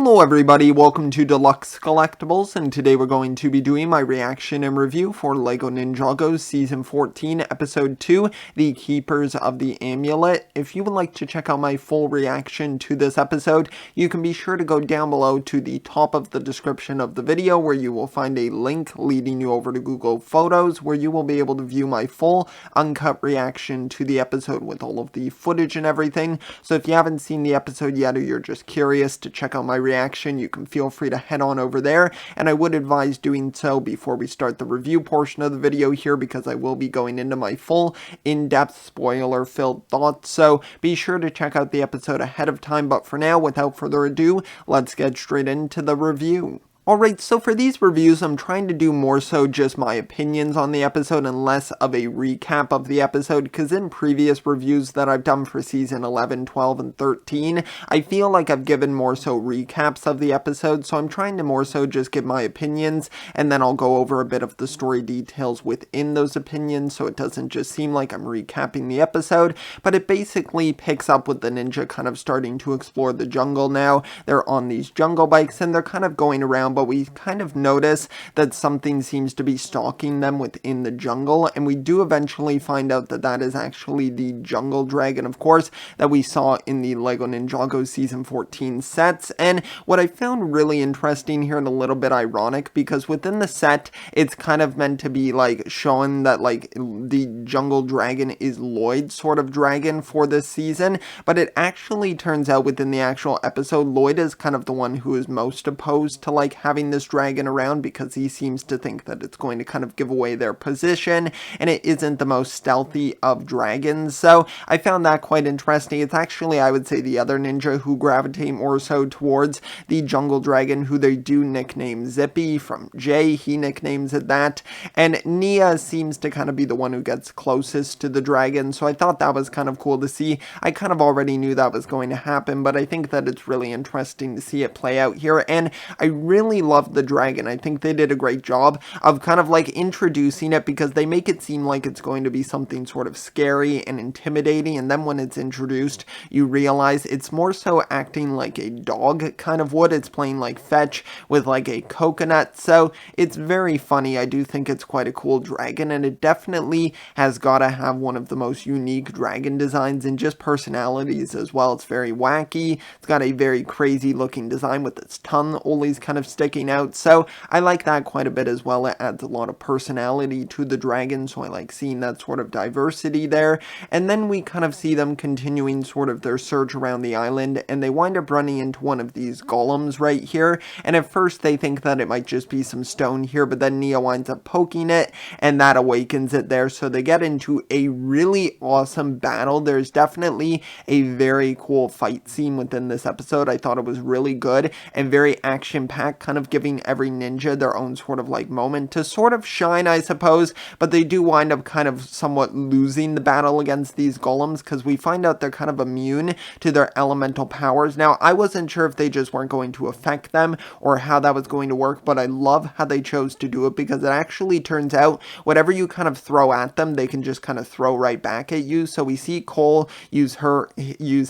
Hello everybody, welcome to Deluxe Collectibles, and today we're going to be doing my reaction and review for LEGO Ninjago Season 14, Episode 2, The Keepers of the Amulet. If you would like to check out my full reaction to this episode, you can be sure to go down below to the top of the description of the video where you will find a link leading you over to Google Photos where you will be able to view my full uncut reaction to the episode with all of the footage and everything. So if you haven't seen the episode yet or you're just curious to check out my reaction, you can feel free to head on over there, and I would advise doing so before we start the review portion of the video here because I will be going into my full in-depth spoiler-filled thoughts, so be sure to check out the episode ahead of time. But for now, without further ado, let's get straight into the review. Alright, so for these reviews, I'm trying to do more so just my opinions on the episode and less of a recap of the episode, because in previous reviews that I've done for Season 11, 12, and 13, I feel like I've given more so recaps of the episode, so I'm trying to more so just give my opinions, and then I'll go over a bit of the story details within those opinions, so it doesn't just seem like I'm recapping the episode, but it basically picks up with the ninja kind of starting to explore the jungle now. They're on these jungle bikes, and they're kind of going around, but we kind of notice that something seems to be stalking them within the jungle, and we do eventually find out that that is actually the jungle dragon, of course, that we saw in the LEGO Ninjago Season 14 sets. And what I found really interesting here and a little bit ironic, because within the set, it's kind of meant to be like showing that like the jungle dragon is Lloyd's sort of dragon for this season, but it actually turns out within the actual episode, Lloyd is kind of the one who is most opposed to like having this dragon around, because he seems to think that it's going to kind of give away their position, and it isn't the most stealthy of dragons. So I found that quite interesting. It's actually, I would say, the other ninja who gravitate more so towards the jungle dragon, who they do nickname Zippy from Jay. He nicknames it that, and Nia seems to kind of be the one who gets closest to the dragon, so I thought that was kind of cool to see. I kind of already knew that was going to happen, but I think that it's really interesting to see it play out here, and I really love the dragon. I think they did a great job of kind of like introducing it, because they make it seem like it's going to be something sort of scary and intimidating, and then when it's introduced you realize it's more so acting like a dog kind of would. It's playing like fetch with like a coconut, so it's very funny. I do think it's quite a cool dragon, and it definitely has got to have one of the most unique dragon designs and just personalities as well. It's very wacky. It's got a very crazy looking design with its tongue always kind of sticking out, so I like that quite a bit as well. It adds a lot of personality to the dragon, so I like seeing that sort of diversity there. And then we kind of see them continuing sort of their search around the island, and they wind up running into one of these golems right here, and at first they think that it might just be some stone here, but then Nia winds up poking it, and that awakens it there, so they get into a really awesome battle. There's definitely a very cool fight scene within this episode. I thought it was really good and very action-packed, kind of giving every ninja their own sort of like moment to sort of shine, I suppose, but they do wind up kind of somewhat losing the battle against these golems, because we find out they're kind of immune to their elemental powers. Now, I wasn't sure if they just weren't going to affect them or how that was going to work, but I love how they chose to do it, because it actually turns out whatever you kind of throw at them, they can just kind of throw right back at you. So we see Cole use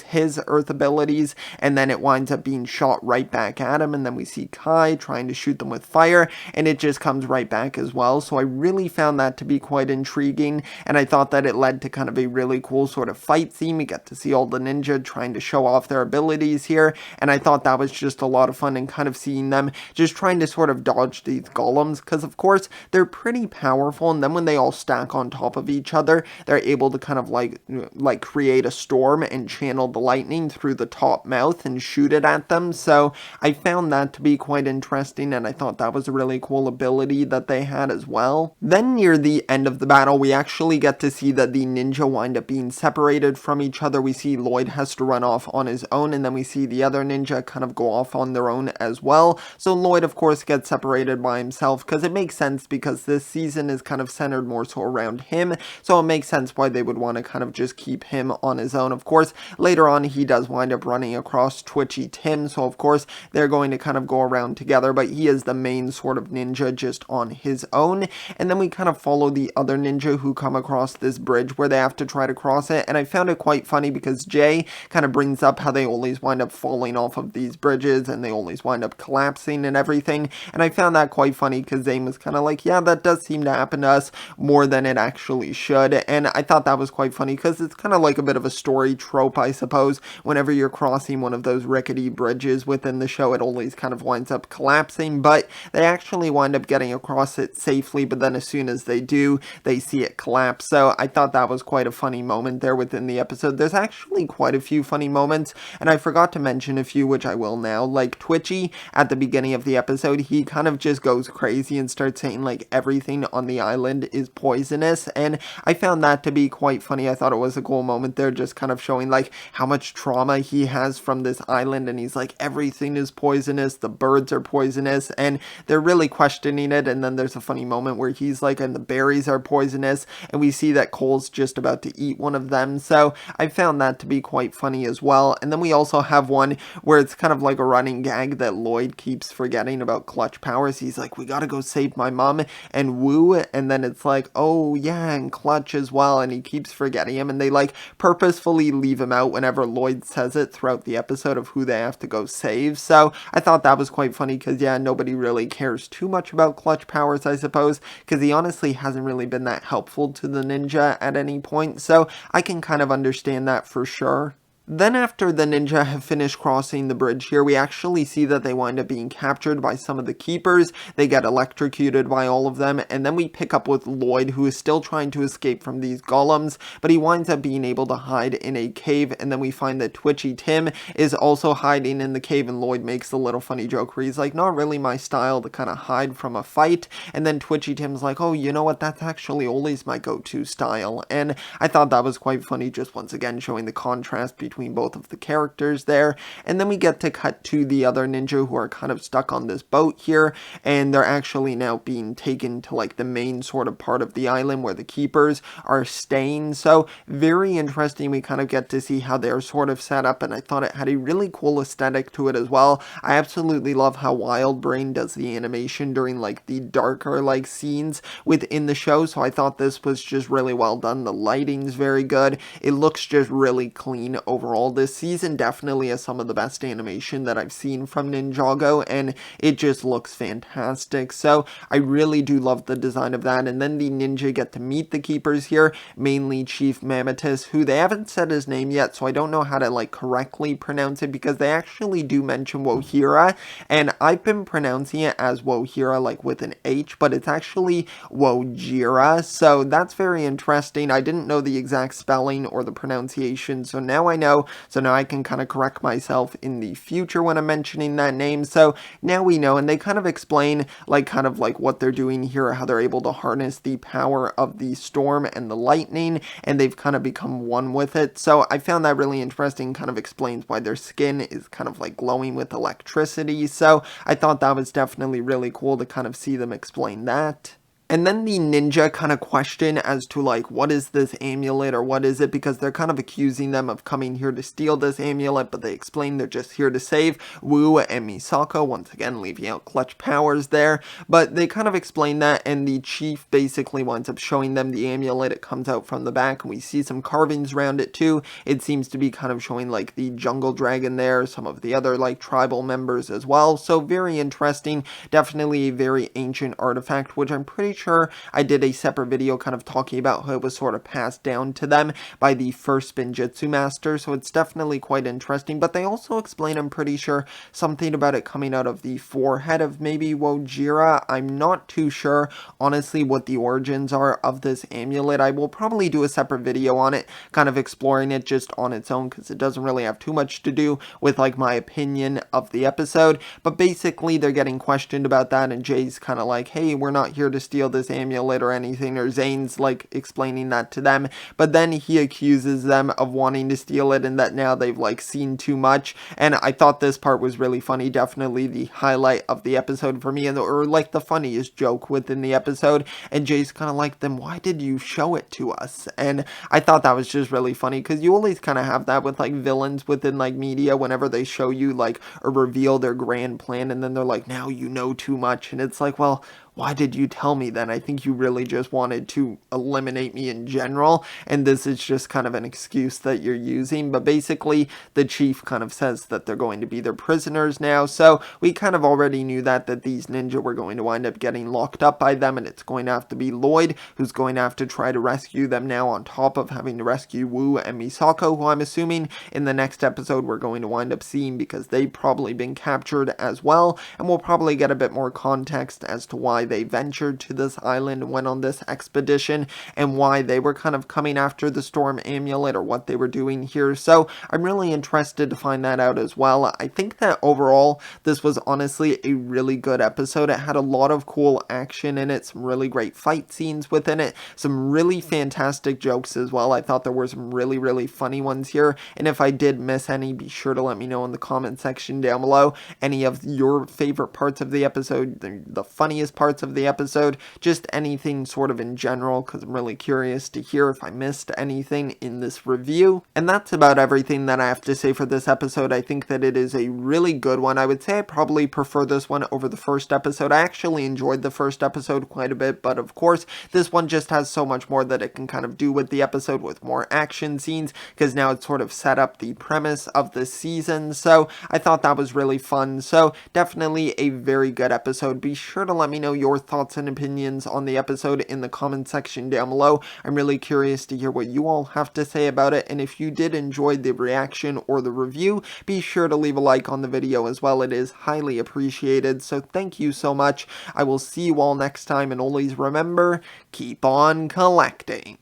his earth abilities, and then it winds up being shot right back at him, and then we see Kai trying to shoot them with fire, and it just comes right back as well. So I really found that to be quite intriguing, and I thought that it led to kind of a really cool sort of fight scene. We get to see all the ninja trying to show off their abilities here, and I thought that was just a lot of fun, and kind of seeing them just trying to sort of dodge these golems, because of course they're pretty powerful, and then when they all stack on top of each other, they're able to kind of like create a storm and channel the lightning through the top mouth and shoot it at them. So I found that to be quite interesting, and I thought that was a really cool ability that they had as well. Then near the end of the battle, we actually get to see that the ninja wind up being separated from each other. We see Lloyd has to run off on his own, and then we see the other ninja kind of go off on their own as well. So Lloyd, of course, gets separated by himself, because it makes sense, because this season is kind of centered more so around him, so it makes sense why they would want to kind of just keep him on his own. Of course, later on, he does wind up running across Twitchy Tim, so of course, they're going to kind of go around together together, but he is the main sort of ninja just on his own. And then we kind of follow the other ninja who come across this bridge where they have to try to cross it, and I found it quite funny because Jay kind of brings up how they always wind up falling off of these bridges and they always wind up collapsing and everything, and I found that quite funny because Zane was kind of like, yeah, that does seem to happen to us more than it actually should, and I thought that was quite funny because it's kind of like a bit of a story trope, I suppose. Whenever you're crossing one of those rickety bridges within the show, it always kind of winds up collapsing, but they actually wind up getting across it safely, but then as soon as they do, they see it collapse. So I thought that was quite a funny moment there within the episode. There's actually quite a few funny moments, and I forgot to mention a few, which I will now. Like Twitchy, at the beginning of the episode, he kind of just goes crazy and starts saying like everything on the island is poisonous, and I found that to be quite funny. I thought it was a cool moment there, just kind of showing like how much trauma he has from this island, and he's like, everything is poisonous, the birds are poisonous, and they're really questioning it. And then there's a funny moment where he's like, and the berries are poisonous, and we see that Cole's just about to eat one of them, so I found that to be quite funny as well. And then we also have one where it's kind of like a running gag that Lloyd keeps forgetting about clutch powers. He's like, we gotta go save my mom and Woo, and then it's like, oh yeah, and Clutch as well, and he keeps forgetting him, and they like purposefully leave him out whenever Lloyd says it throughout the episode of who they have to go save. So I thought that was quite funny because yeah, nobody really cares too much about clutch powers, I suppose, because he honestly hasn't really been that helpful to the ninja at any point, so I can kind of understand that for sure. Then after the ninja have finished crossing the bridge here, we actually see that they wind up being captured by some of the keepers. They get electrocuted by all of them, and then we pick up with Lloyd, who is still trying to escape from these golems, but he winds up being able to hide in a cave, and then we find that Twitchy Tim is also hiding in the cave, and Lloyd makes a little funny joke where he's like, not really my style to kind of hide from a fight, and then Twitchy Tim's like, oh, you know what, that's actually always my go-to style, and I thought that was quite funny, just once again showing the contrast between both of the characters there. And then we get to cut to the other ninja who are kind of stuck on this boat here, and they're actually now being taken to like the main sort of part of the island where the keepers are staying. So very interesting. We kind of get to see how they're sort of set up, and I thought it had a really cool aesthetic to it as well. I absolutely love how Wildbrain does the animation during like the darker like scenes within the show, so I thought this was just really well done. The lighting's very good. It looks just really clean overall. This season definitely has some of the best animation that I've seen from Ninjago, and it just looks fantastic. So I really do love the design of that. And then the ninja get to meet the keepers here, mainly Chief Mammotus, who they haven't said his name yet, so I don't know how to like correctly pronounce it, because they actually do mention Wohira, and I've been pronouncing it as Wohira like with an H, but it's actually Wojira, so that's very interesting. I didn't know the exact spelling or the pronunciation, so now I know, so now I can kind of correct myself in the future when I'm mentioning that name. So now we know, and they kind of explain like kind of like what they're doing here, how they're able to harness the power of the storm and the lightning, and they've kind of become one with it. So I found that really interesting, kind of explains why their skin is kind of like glowing with electricity. So I thought that was definitely really cool to kind of see them explain that. And then the ninja kind of question as to like, what is this amulet or what is it? Because they're kind of accusing them of coming here to steal this amulet, but they explain they're just here to save Wu and Misako, once again leaving out clutch powers there. But they kind of explain that, and the chief basically winds up showing them the amulet. It comes out from the back, and we see some carvings around it too. It seems to be kind of showing like the jungle dragon there, some of the other like tribal members as well. So very interesting, definitely a very ancient artifact, which I'm pretty sure I did a separate video kind of talking about how it was sort of passed down to them by the first Spinjitzu master, so it's definitely quite interesting. But they also explain, I'm pretty sure, something about it coming out of the forehead of maybe Wojira. I'm not too sure, honestly, what the origins are of this amulet. I will probably do a separate video on it, kind of exploring it just on its own, because it doesn't really have too much to do with like my opinion of the episode. But basically they're getting questioned about that, and Jay's kind of like, hey, we're not here to steal steal this amulet or anything, or Zane's like explaining that to them, but then he accuses them of wanting to steal it and that now they've like seen too much. And I thought this part was really funny, definitely the highlight of the episode for me, and or like the funniest joke within the episode. And Jay's kind of like, then why did you show it to us? And I thought that was just really funny, because you always kind of have that with like villains within like media, whenever they show you like or reveal their grand plan, and then they're like, now you know too much. And it's like, well, why did you tell me then? I think you really just wanted to eliminate me in general, and this is just kind of an excuse that you're using. But basically, the chief kind of says that they're going to be their prisoners now, so we kind of already knew that these ninja were going to wind up getting locked up by them, and it's going to have to be Lloyd who's going to have to try to rescue them now, on top of having to rescue Wu and Misako, who I'm assuming in the next episode we're going to wind up seeing, because they've probably been captured as well, and we'll probably get a bit more context as to why they ventured to this island and went on this expedition, and why they were kind of coming after the storm amulet, or what they were doing here. So I'm really interested to find that out as well. I think that overall this was honestly a really good episode. It had a lot of cool action in it, some really great fight scenes within it, some really fantastic jokes as well. I thought there were some really funny ones here, and if I did miss any, be sure to let me know in the comment section down below any of your favorite parts of the episode, the funniest parts of the episode, just anything sort of in general, because I'm really curious to hear if I missed anything in this review. And that's about everything that I have to say for this episode. I think that it is a really good one. I would say I probably prefer this one over the first episode. I actually enjoyed the first episode quite a bit, but of course this one just has so much more that it can kind of do with the episode, with more action scenes, because now it's sort of set up the premise of the season. So I thought that was really fun. So definitely a very good episode. Be sure to let me know your thoughts and opinions on the episode in the comment section down below. I'm really curious to hear what you all have to say about it, and if you did enjoy the reaction or the review, be sure to leave a like on the video as well. It is highly appreciated, so thank you so much. I will see you all next time, and always remember, keep on collecting.